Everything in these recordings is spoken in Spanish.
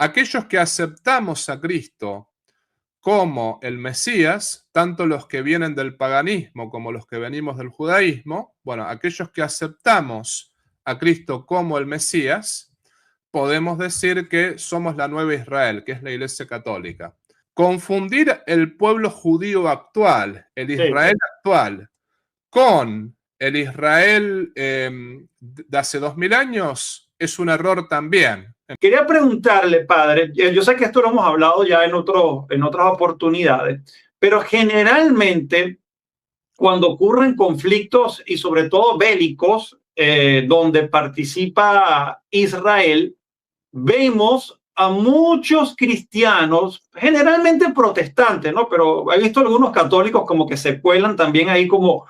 aquellos que aceptamos a Cristo como el Mesías, tanto los que vienen del paganismo como los que venimos del judaísmo, bueno, aquellos que aceptamos a Cristo como el Mesías, podemos decir que somos la nueva Israel, que es la Iglesia Católica. Confundir el pueblo judío actual, el Sí. Israel actual, con el Israel de hace 2000 años es un error también. Quería preguntarle, padre, yo sé que esto lo hemos hablado ya en otras oportunidades, pero generalmente cuando ocurren conflictos y sobre todo bélicos donde participa Israel, vemos a muchos cristianos, generalmente protestantes, ¿no? Pero he visto algunos católicos como que se cuelan también ahí como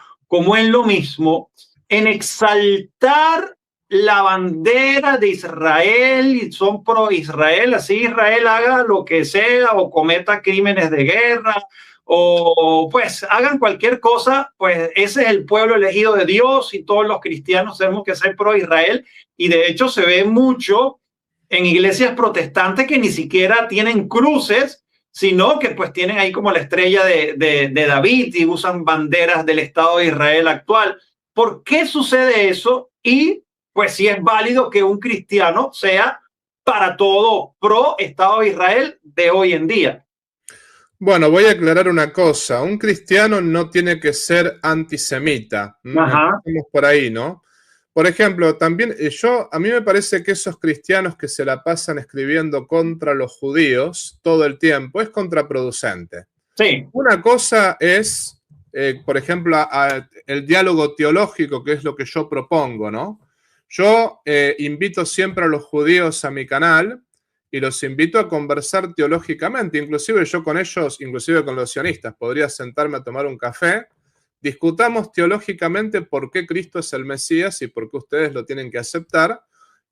en lo mismo, en exaltar la bandera de Israel y son pro Israel, así Israel haga lo que sea o cometa crímenes de guerra o pues hagan cualquier cosa, pues ese es el pueblo elegido de Dios y todos los cristianos tenemos que ser pro Israel y de hecho se ve mucho en iglesias protestantes que ni siquiera tienen cruces, sino que pues tienen ahí como la estrella de David y usan banderas del Estado de Israel actual. ¿Por qué sucede eso? Y pues si es válido que un cristiano sea para todo pro Estado de Israel de hoy en día. Bueno, voy a aclarar una cosa. Un cristiano no tiene que ser antisemita. Ajá. Empecemos por ahí, ¿no? Por ejemplo, también a mí me parece que esos cristianos que se la pasan escribiendo contra los judíos todo el tiempo es contraproducente. Sí. Una cosa es, por ejemplo, el diálogo teológico, que es lo que yo propongo, ¿no? Yo invito siempre a los judíos a mi canal y los invito a conversar teológicamente. Inclusive yo con ellos, inclusive con los sionistas, podría sentarme a tomar un café. Discutamos teológicamente por qué Cristo es el Mesías y por qué ustedes lo tienen que aceptar.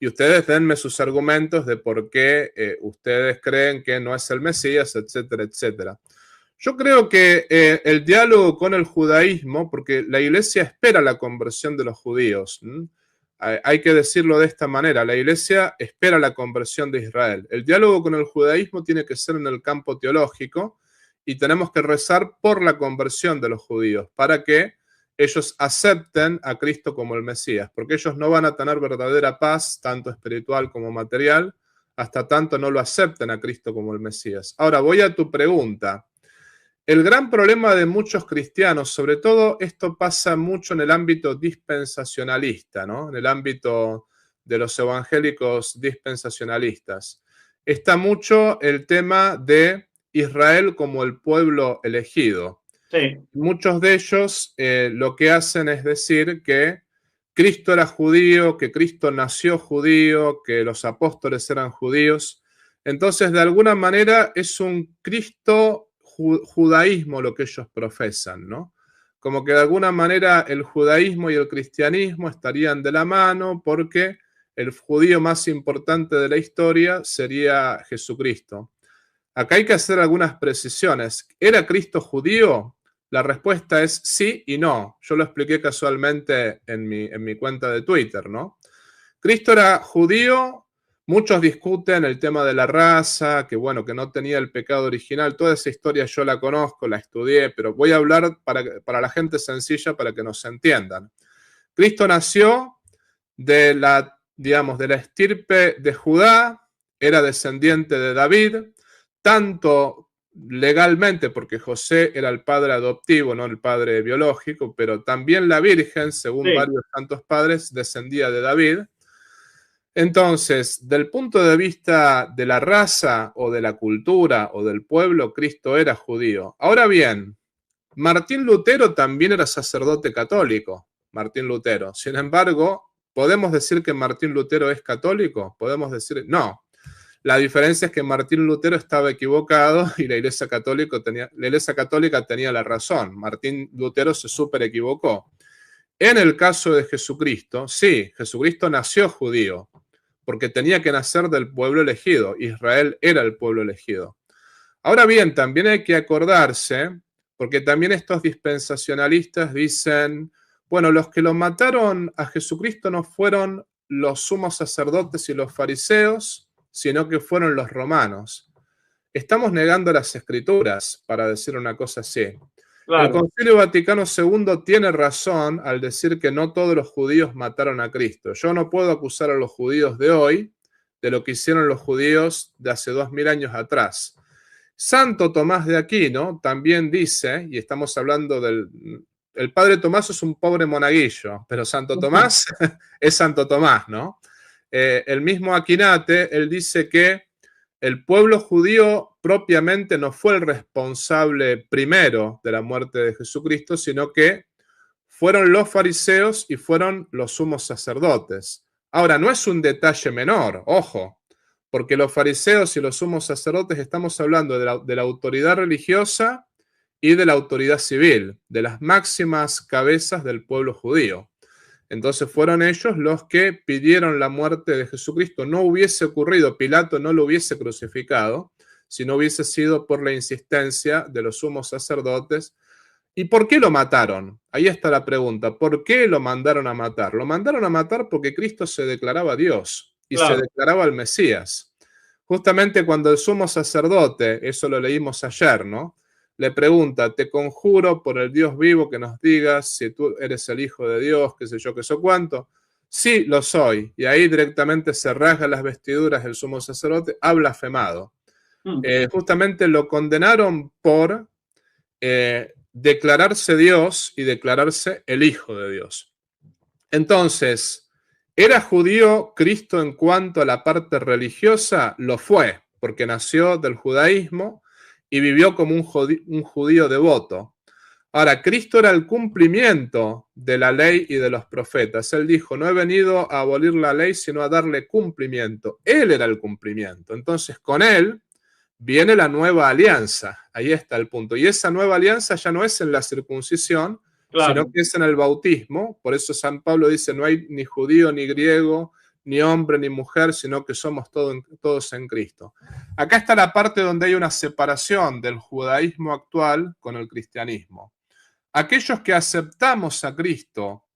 Y ustedes denme sus argumentos de por qué ustedes creen que no es el Mesías, etcétera, etcétera. Yo creo que el diálogo con el judaísmo, porque la iglesia espera la conversión de los judíos, hay que decirlo de esta manera, la iglesia espera la conversión de Israel. El diálogo con el judaísmo tiene que ser en el campo teológico y tenemos que rezar por la conversión de los judíos para que ellos acepten a Cristo como el Mesías, porque ellos no van a tener verdadera paz, tanto espiritual como material, hasta tanto no lo acepten a Cristo como el Mesías. Ahora voy a tu pregunta. El gran problema de muchos cristianos, sobre todo esto pasa mucho en el ámbito dispensacionalista, ¿no? En el ámbito de los evangélicos dispensacionalistas, está mucho el tema de Israel como el pueblo elegido. Sí. Muchos de ellos lo que hacen es decir que Cristo era judío, que Cristo nació judío, que los apóstoles eran judíos. Entonces, de alguna manera, es un Cristo judaísmo lo que ellos profesan, ¿no? Como que de alguna manera el judaísmo y el cristianismo estarían de la mano porque el judío más importante de la historia sería Jesucristo. Acá hay que hacer algunas precisiones. ¿Era Cristo judío? La respuesta es sí y no. Yo lo expliqué casualmente en mi cuenta de Twitter, ¿no? Cristo era judío, muchos discuten el tema de la raza, que bueno, que no tenía el pecado original, toda esa historia yo la conozco, la estudié, pero voy a hablar para la gente sencilla para que nos entiendan. Cristo nació de digamos, de la estirpe de Judá, era descendiente de David, tanto legalmente, porque José era el padre adoptivo, no el padre biológico, pero también la Virgen, según Sí. varios santos padres, descendía de David. Entonces, del punto de vista de la raza o de la cultura o del pueblo, Cristo era judío. Ahora bien, Martín Lutero también era sacerdote católico, Martín Lutero. Sin embargo, ¿podemos decir que Martín Lutero es católico? Podemos decir, no. La diferencia es que Martín Lutero estaba equivocado y la Iglesia Católica tenía la razón. Martín Lutero se súper equivocó. En el caso de Jesucristo, sí, Jesucristo nació judío, porque tenía que nacer del pueblo elegido. Israel era el pueblo elegido. Ahora bien, también hay que acordarse, porque también estos dispensacionalistas dicen, bueno, los que lo mataron a Jesucristo no fueron los sumos sacerdotes y los fariseos, sino que fueron los romanos. Estamos negando las escrituras, para decir una cosa así. Claro. El Concilio Vaticano II tiene razón al decir que no todos los judíos mataron a Cristo. Yo no puedo acusar a los judíos de hoy de lo que hicieron los judíos de hace 2000 años atrás. Santo Tomás de Aquino también dice, y estamos hablando el padre Tomás es un pobre monaguillo, pero Santo Tomás es Santo Tomás, ¿no? El mismo Aquinate, él dice que el pueblo judío propiamente no fue el responsable primero de la muerte de Jesucristo, sino que fueron los fariseos y fueron los sumos sacerdotes. Ahora, no es un detalle menor, ojo, porque los fariseos y los sumos sacerdotes estamos hablando de la autoridad religiosa y de la autoridad civil, de las máximas cabezas del pueblo judío. Entonces fueron ellos los que pidieron la muerte de Jesucristo. No hubiese ocurrido, Pilato no lo hubiese crucificado, si no hubiese sido por la insistencia de los sumos sacerdotes. ¿Y por qué lo mataron? Ahí está la pregunta. ¿Por qué lo mandaron a matar? Lo mandaron a matar porque Cristo se declaraba Dios y claro, se declaraba el Mesías. Justamente cuando el sumo sacerdote, eso lo leímos ayer, ¿no? Le pregunta, te conjuro por el Dios vivo que nos digas si tú eres el Hijo de Dios, qué sé yo, qué sé cuánto. Sí, lo soy. Y ahí directamente se rasga las vestiduras el sumo sacerdote, ha blasfemado. Justamente lo condenaron por declararse Dios y declararse el Hijo de Dios. Entonces, ¿era judío Cristo en cuanto a la parte religiosa? Lo fue, porque nació del judaísmo y vivió como un judío devoto. Ahora, Cristo era el cumplimiento de la ley y de los profetas. Él dijo, no he venido a abolir la ley, sino a darle cumplimiento. Él era el cumplimiento. Entonces, con él viene la nueva alianza. Ahí está el punto. Y esa nueva alianza ya no es en la circuncisión, claro, sino que es en el bautismo. Por eso San Pablo dice, no hay ni judío ni griego, ni hombre ni mujer, sino que somos todos en Cristo. Acá está la parte donde hay una separación del judaísmo actual con el cristianismo. Aquellos que aceptamos a Cristo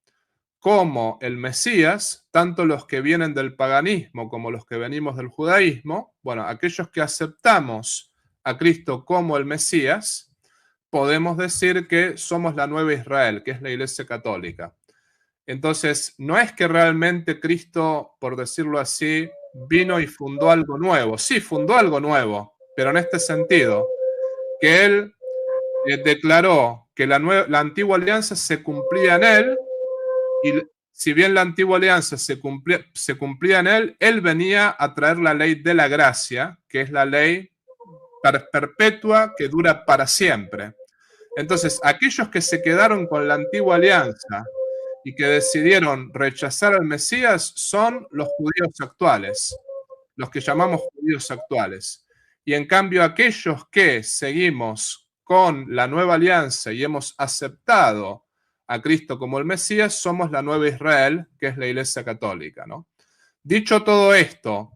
como el Mesías, tanto los que vienen del paganismo como los que venimos del judaísmo, bueno, aquellos que aceptamos a Cristo como el Mesías, podemos decir que somos la nueva Israel, que es la Iglesia Católica. Entonces, no es que realmente Cristo, por decirlo así, vino y fundó algo nuevo. Sí, fundó algo nuevo, pero en este sentido, que Él declaró que la antigua alianza se cumplía en Él, y si bien la antigua alianza se cumplía en Él, Él venía a traer la ley de la gracia, que es la ley perpetua que dura para siempre. Entonces, aquellos que se quedaron con la antigua alianza y que decidieron rechazar al Mesías son los judíos actuales, los que llamamos judíos actuales. Y en cambio, aquellos que seguimos con la nueva alianza y hemos aceptado a Cristo como el Mesías, somos la nueva Israel, que es la Iglesia Católica, ¿no? Dicho todo esto,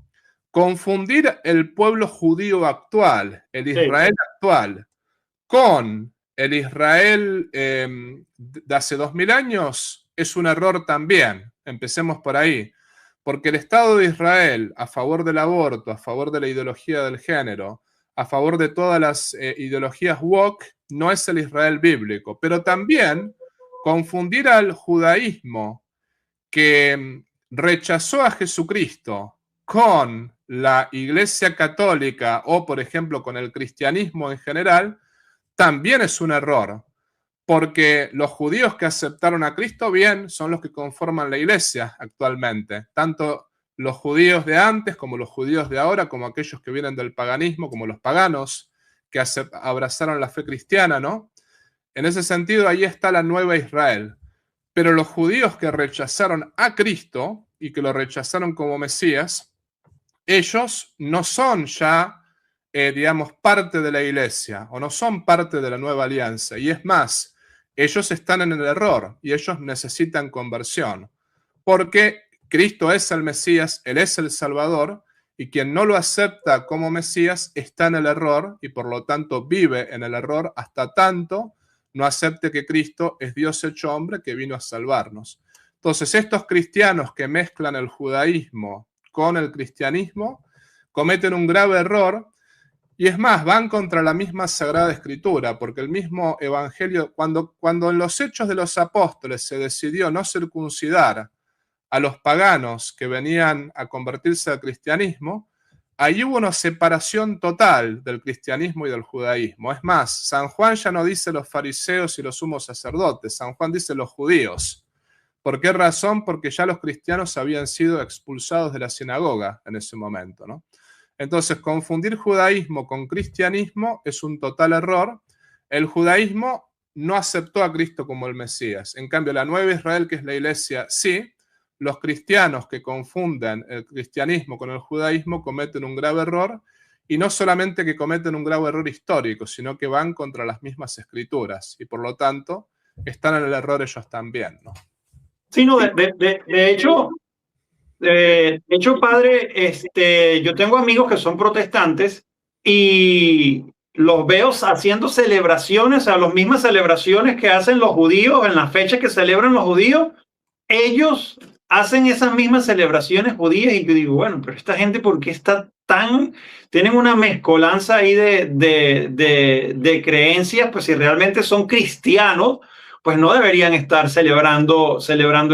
confundir el pueblo judío actual, el Israel actual, con el Israel de hace 2000 años es un error también. Empecemos por ahí. Porque el Estado de Israel, a favor del aborto, a favor de la ideología del género, a favor de todas las ideologías woke, no es el Israel bíblico. Pero también confundir al judaísmo que rechazó a Jesucristo con la Iglesia Católica o, por ejemplo, con el cristianismo en general, también es un error, porque los judíos que aceptaron a Cristo bien son los que conforman la iglesia actualmente, tanto los judíos de antes como los judíos de ahora, como aquellos que vienen del paganismo, como los paganos que abrazaron la fe cristiana, ¿no? En ese sentido, ahí está la nueva Israel. Pero los judíos que rechazaron a Cristo y que lo rechazaron como Mesías, ellos no son ya digamos, parte de la iglesia o no son parte de la nueva alianza. Y es más, ellos están en el error y ellos necesitan conversión. Porque Cristo es el Mesías, Él es el Salvador, y quien no lo acepta como Mesías está en el error y por lo tanto vive en el error hasta tanto no acepte que Cristo es Dios hecho hombre que vino a salvarnos. Entonces, estos cristianos que mezclan el judaísmo con el cristianismo, cometen un grave error. Y es más, van contra la misma Sagrada Escritura, porque el mismo Evangelio, cuando en los Hechos de los Apóstoles se decidió no circuncidar a los paganos que venían a convertirse al cristianismo, ahí hubo una separación total del cristianismo y del judaísmo. Es más, San Juan ya no dice los fariseos y los sumos sacerdotes, San Juan dice los judíos. ¿Por qué razón? Porque ya los cristianos habían sido expulsados de la sinagoga en ese momento, ¿no? Entonces, confundir judaísmo con cristianismo es un total error. El judaísmo no aceptó a Cristo como el Mesías. En cambio, la Nueva Israel, que es la iglesia, sí. Los cristianos que confunden el cristianismo con el judaísmo cometen un grave error, y no solamente que cometen un grave error histórico, sino que van contra las mismas escrituras, y por lo tanto están en el error ellos también, ¿no? Sí, no, de hecho, padre, yo tengo amigos que son protestantes y los veo haciendo celebraciones, a las mismas celebraciones que hacen los judíos, en las fechas que celebran los judíos, ellos hacen esas mismas celebraciones judías, y yo digo, bueno, pero esta gente, ¿por qué está tienen una mezcolanza ahí de creencias? Pues si realmente son cristianos, pues no deberían estar celebrando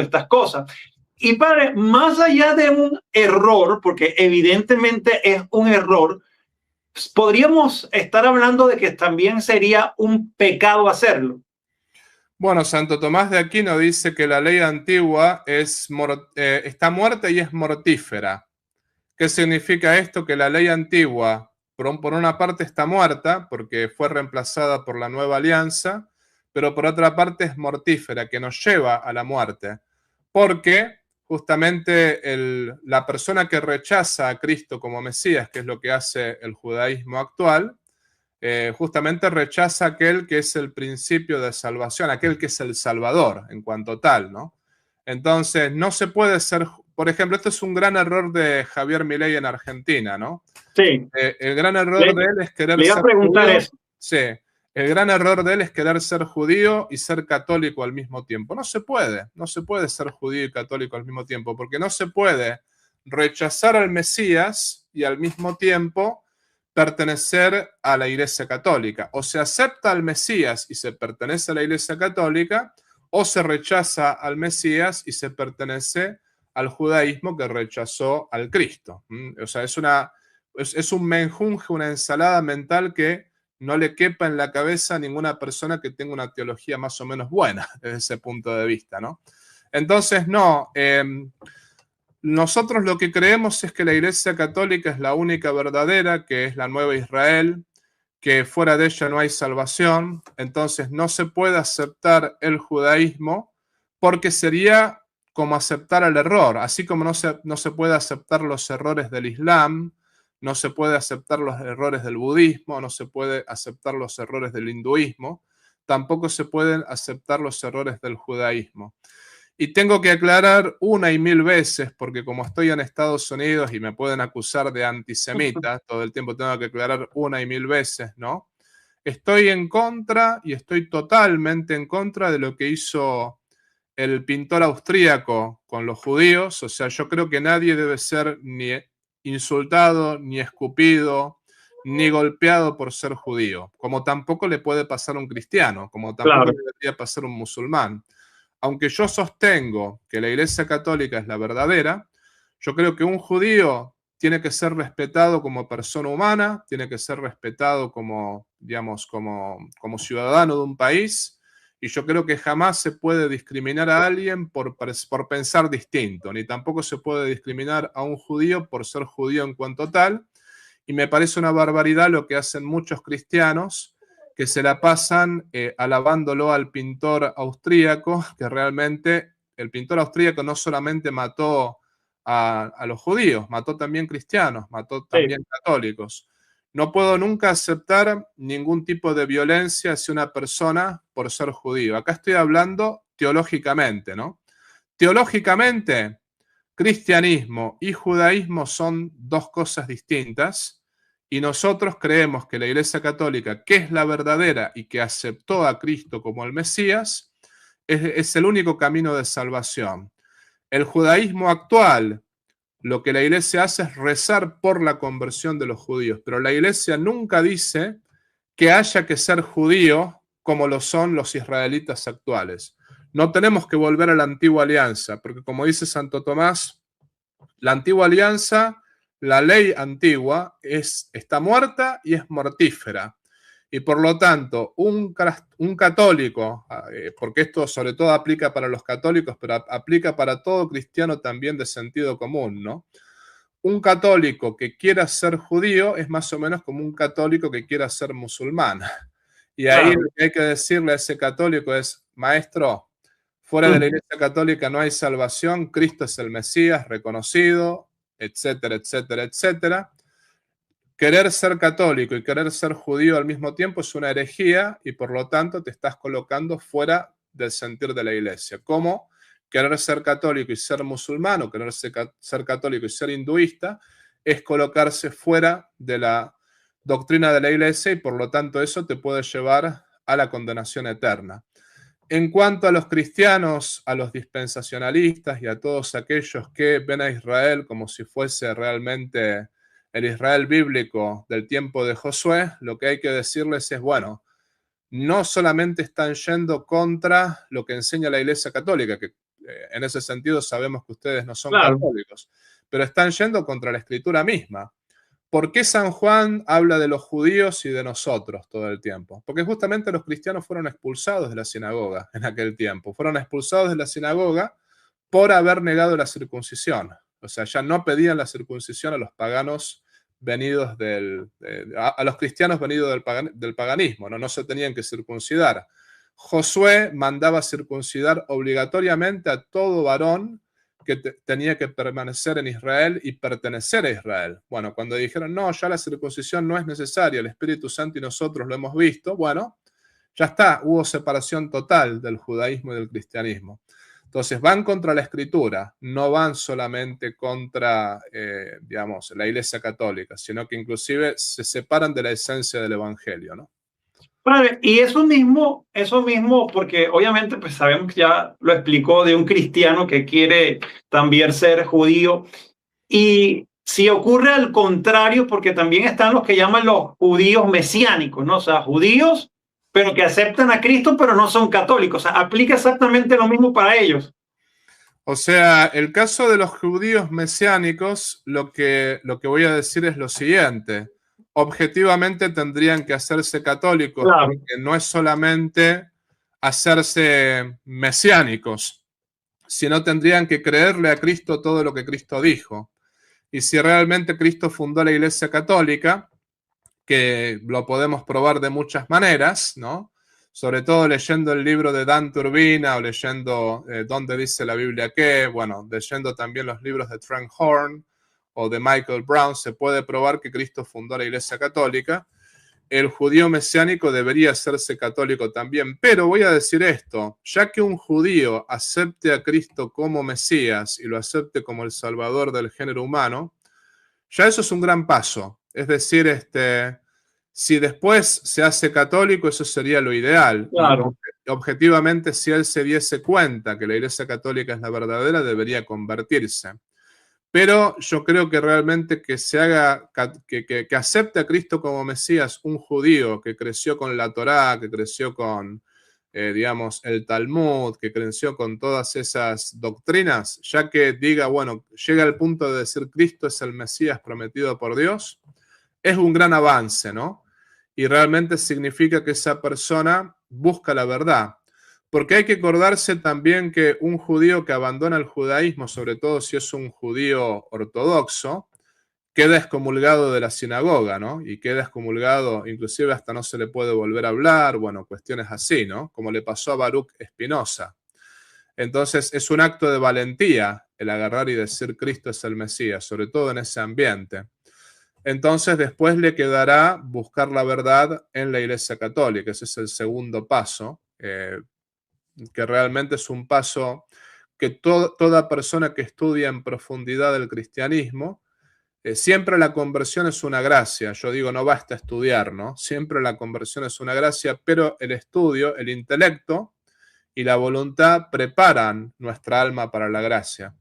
estas cosas. Y padre, más allá de un error, porque evidentemente es un error, podríamos estar hablando de que también sería un pecado hacerlo. Bueno, Santo Tomás de Aquino dice que la ley antigua está muerta y es mortífera. ¿Qué significa esto? Que la ley antigua, por una parte, está muerta porque fue reemplazada por la nueva alianza, pero por otra parte es mortífera, que nos lleva a la muerte. Porque justamente la persona que rechaza a Cristo como Mesías, que es lo que hace el judaísmo actual, justamente rechaza aquel que es el principio de salvación, aquel que es el Salvador en cuanto tal, ¿no? Entonces, no se puede ser, por ejemplo, esto es un gran error de Javier Milei en Argentina, ¿no? Sí. El gran error de él es querer le iba a preguntar judío. eso. Sí, el gran error de él es querer ser judío y ser católico al mismo tiempo. No se puede ser judío y católico al mismo tiempo, porque no se puede rechazar al Mesías y al mismo tiempo pertenecer a la Iglesia Católica. O se acepta al Mesías y se pertenece a la Iglesia Católica, o se rechaza al Mesías y se pertenece al judaísmo que rechazó al Cristo. O sea, es un menjunje, una ensalada mental que no le quepa en la cabeza a ninguna persona que tenga una teología más o menos buena desde ese punto de vista, ¿no? Entonces, no, nosotros lo que creemos es que la Iglesia Católica es la única verdadera, que es la Nueva Israel, que fuera de ella no hay salvación. Entonces no se puede aceptar el judaísmo porque sería como aceptar el error, así como no se puede aceptar los errores del Islam, no se puede aceptar los errores del budismo, no se puede aceptar los errores del hinduismo, tampoco se pueden aceptar los errores del judaísmo. Y tengo que aclarar una y mil veces, porque como estoy en Estados Unidos y me pueden acusar de antisemita, todo el tiempo tengo que aclarar una y mil veces, ¿no? Estoy en contra y estoy totalmente en contra de lo que hizo el pintor austríaco con los judíos. O sea, yo creo que nadie debe ser ni insultado, ni escupido, ni golpeado por ser judío, como tampoco le puede pasar a un cristiano, como tampoco le debería pasar a un musulmán. Aunque yo sostengo que la Iglesia Católica es la verdadera, yo creo que un judío tiene que ser respetado como persona humana, tiene que ser respetado como, digamos, como ciudadano de un país, y yo creo que jamás se puede discriminar a alguien por pensar distinto, ni tampoco se puede discriminar a un judío por ser judío en cuanto tal, y me parece una barbaridad lo que hacen muchos cristianos, que se la pasan alabándolo al pintor austríaco, que realmente el pintor austríaco no solamente mató a los judíos, mató también cristianos, mató también católicos. No puedo nunca aceptar ningún tipo de violencia hacia una persona por ser judío. Acá estoy hablando teológicamente, ¿no? Teológicamente, cristianismo y judaísmo son dos cosas distintas. Y nosotros creemos que la Iglesia Católica, que es la verdadera y que aceptó a Cristo como el Mesías, es el único camino de salvación. El judaísmo actual, lo que la iglesia hace es rezar por la conversión de los judíos, pero la iglesia nunca dice que haya que ser judío como lo son los israelitas actuales. No tenemos que volver a la antigua alianza, porque como dice Santo Tomás, la antigua alianza, la ley antigua, está muerta y es mortífera. Y por lo tanto, un católico, porque esto sobre todo aplica para los católicos, pero aplica para todo cristiano también de sentido común, ¿no? Un católico que quiera ser judío es más o menos como un católico que quiera ser musulmán. Y ahí lo que hay que decirle a ese católico es, maestro, fuera de la Iglesia Católica no hay salvación, Cristo es el Mesías reconocido, etcétera, etcétera, etcétera. Querer ser católico y querer ser judío al mismo tiempo es una herejía y por lo tanto te estás colocando fuera del sentir de la Iglesia. Como querer ser católico y ser musulmán o querer ser católico y ser hinduista es colocarse fuera de la doctrina de la Iglesia y por lo tanto eso te puede llevar a la condenación eterna. En cuanto a los cristianos, a los dispensacionalistas y a todos aquellos que ven a Israel como si fuese realmente el Israel bíblico del tiempo de Josué, lo que hay que decirles es, bueno, no solamente están yendo contra lo que enseña la Iglesia Católica, que en ese sentido sabemos que ustedes no son católicos, pero están yendo contra la Escritura misma. ¿Por qué San Juan habla de los judíos y de nosotros todo el tiempo? Porque justamente los cristianos fueron expulsados de la sinagoga en aquel tiempo. Fueron expulsados de la sinagoga por haber negado la circuncisión. O sea, ya no pedían la circuncisión a los paganos venidos a los cristianos venidos del paganismo, ¿no? No se tenían que circuncidar. Josué mandaba circuncidar obligatoriamente a todo varón que tenía que permanecer en Israel y pertenecer a Israel. Bueno, cuando dijeron, no, ya la circuncisión no es necesaria, el Espíritu Santo y nosotros lo hemos visto, bueno, ya está, hubo separación total del judaísmo y del cristianismo. Entonces van contra la Escritura, no van solamente contra, digamos, la Iglesia Católica, sino que inclusive se separan de la esencia del Evangelio, ¿no? Padre, y eso mismo, porque obviamente pues sabemos que ya lo explicó de un cristiano que quiere también ser judío, y si ocurre al contrario, porque también están los que llaman los judíos mesiánicos, ¿no? O sea, judíos, pero que aceptan a Cristo, pero no son católicos. O sea, aplica exactamente lo mismo para ellos. O sea, el caso de los judíos mesiánicos, lo que voy a decir es lo siguiente. Objetivamente tendrían que hacerse católicos, claro, porque no es solamente hacerse mesiánicos, sino tendrían que creerle a Cristo todo lo que Cristo dijo. Y si realmente Cristo fundó la Iglesia Católica, que lo podemos probar de muchas maneras, ¿no? Sobre todo leyendo el libro de Dan Turbina o leyendo ¿Dónde dice la Biblia qué? Bueno, leyendo también los libros de Frank Horn o de Michael Brown, se puede probar que Cristo fundó la Iglesia Católica. El judío mesiánico debería hacerse católico también, pero voy a decir esto, ya que un judío acepte a Cristo como Mesías y lo acepte como el Salvador del género humano, ya eso es un gran paso. Es decir, si después se hace católico, eso sería lo ideal. Claro. Objetivamente, si él se diese cuenta que la Iglesia Católica es la verdadera, debería convertirse. Pero yo creo que realmente que se haga, que acepte a Cristo como Mesías un judío que creció con la Torá, que creció con, digamos, el Talmud, que creció con todas esas doctrinas, ya que diga, bueno, llega al punto de decir Cristo es el Mesías prometido por Dios, es un gran avance, ¿no? Y realmente significa que esa persona busca la verdad. Porque hay que acordarse también que un judío que abandona el judaísmo, sobre todo si es un judío ortodoxo, queda excomulgado de la sinagoga, ¿no? Y queda excomulgado, inclusive hasta no se le puede volver a hablar, bueno, cuestiones así, ¿no? Como le pasó a Baruch Espinosa. Entonces es un acto de valentía el agarrar y decir Cristo es el Mesías, sobre todo en ese ambiente. Entonces después le quedará buscar la verdad en la Iglesia Católica. Ese es el segundo paso, que realmente es un paso que toda persona que estudia en profundidad el cristianismo, siempre la conversión es una gracia. Yo digo, no basta estudiar, ¿no? Siempre la conversión es una gracia, pero el estudio, el intelecto y la voluntad preparan nuestra alma para la gracia.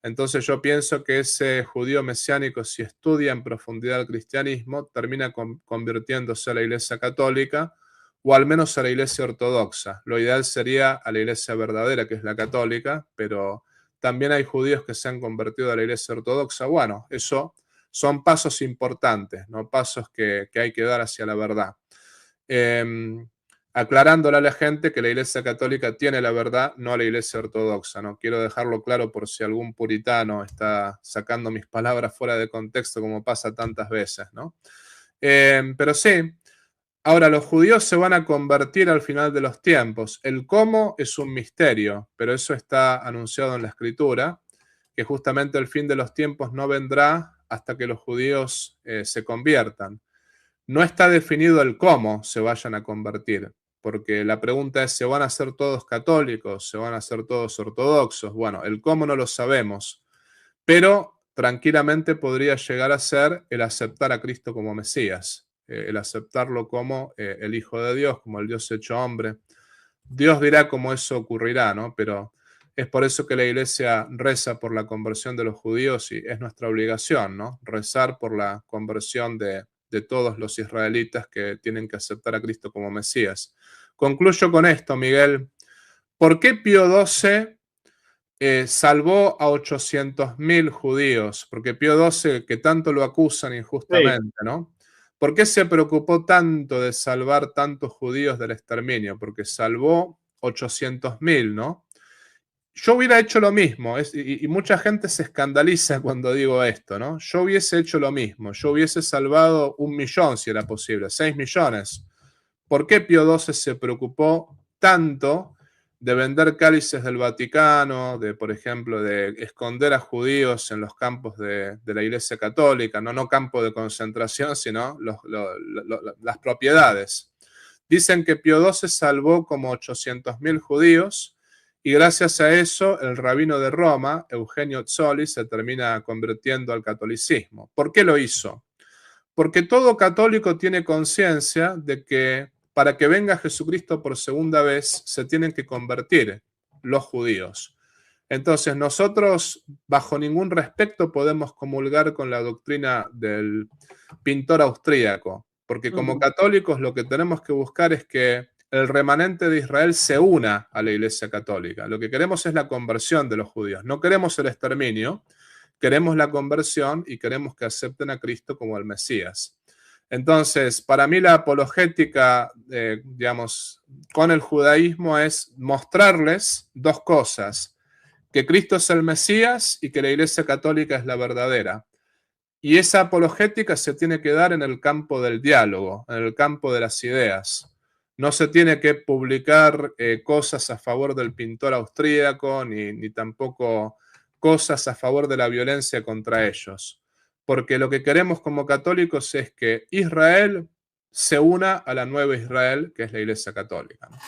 Entonces yo pienso que ese judío mesiánico, si estudia en profundidad el cristianismo, termina convirtiéndose a la Iglesia católica o al menos a la Iglesia ortodoxa. Lo ideal sería a la Iglesia verdadera, que es la católica, pero también hay judíos que se han convertido a la Iglesia ortodoxa. Bueno, eso son pasos importantes, ¿no? Pasos que hay que dar hacia la verdad. Aclarándole a la gente que la Iglesia Católica tiene la verdad, no a la Iglesia Ortodoxa, ¿no? Quiero dejarlo claro por si algún puritano está sacando mis palabras fuera de contexto, como pasa tantas veces, ¿no? Pero sí, ahora los judíos se van a convertir al final de los tiempos. El cómo es un misterio, pero eso está anunciado en la Escritura, que justamente el fin de los tiempos no vendrá hasta que los judíos se conviertan. No está definido el cómo se vayan a convertir, porque la pregunta es, ¿se van a hacer todos católicos? ¿Se van a hacer todos ortodoxos? Bueno, el cómo no lo sabemos, pero tranquilamente podría llegar a ser el aceptar a Cristo como Mesías, el aceptarlo como el Hijo de Dios, como el Dios hecho hombre. Dios dirá cómo eso ocurrirá, ¿no? Pero es por eso que la Iglesia reza por la conversión de los judíos y es nuestra obligación, ¿no? Rezar por la conversión de todos los israelitas que tienen que aceptar a Cristo como Mesías. Concluyo con esto, Miguel. ¿Por qué Pío XII salvó a 800.000 judíos? Porque Pío XII, que tanto lo acusan injustamente, sí, ¿no? ¿Por qué se preocupó tanto de salvar tantos judíos del exterminio? Porque salvó 800.000, ¿no? Yo hubiera hecho lo mismo, y mucha gente se escandaliza cuando digo esto, ¿no? Yo hubiese hecho lo mismo, yo hubiese salvado 1 millón si era posible, 6 millones. ¿Por qué Pío XII se preocupó tanto de vender cálices del Vaticano, de, por ejemplo, de esconder a judíos en los campos de la Iglesia Católica, no campo de concentración, sino las propiedades? Dicen que Pío XII salvó como 800.000 judíos, y gracias a eso, el rabino de Roma, Eugenio Zolli, se termina convirtiendo al catolicismo. ¿Por qué lo hizo? Porque todo católico tiene conciencia de que para que venga Jesucristo por segunda vez, se tienen que convertir los judíos. Entonces, nosotros, bajo ningún respecto, podemos comulgar con la doctrina del pintor austríaco, porque como católicos lo que tenemos que buscar es que el remanente de Israel se una a la Iglesia Católica. Lo que queremos es la conversión de los judíos. No queremos el exterminio, queremos la conversión y queremos que acepten a Cristo como el Mesías. Entonces, para mí la apologética, digamos, con el judaísmo es mostrarles dos cosas: que Cristo es el Mesías y que la Iglesia Católica es la verdadera. Y esa apologética se tiene que dar en el campo del diálogo, en el campo de las ideas. No se tiene que publicar cosas a favor del pintor austríaco, ni tampoco cosas a favor de la violencia contra ellos. Porque lo que queremos como católicos es que Israel se una a la nueva Israel, que es la Iglesia Católica, ¿no?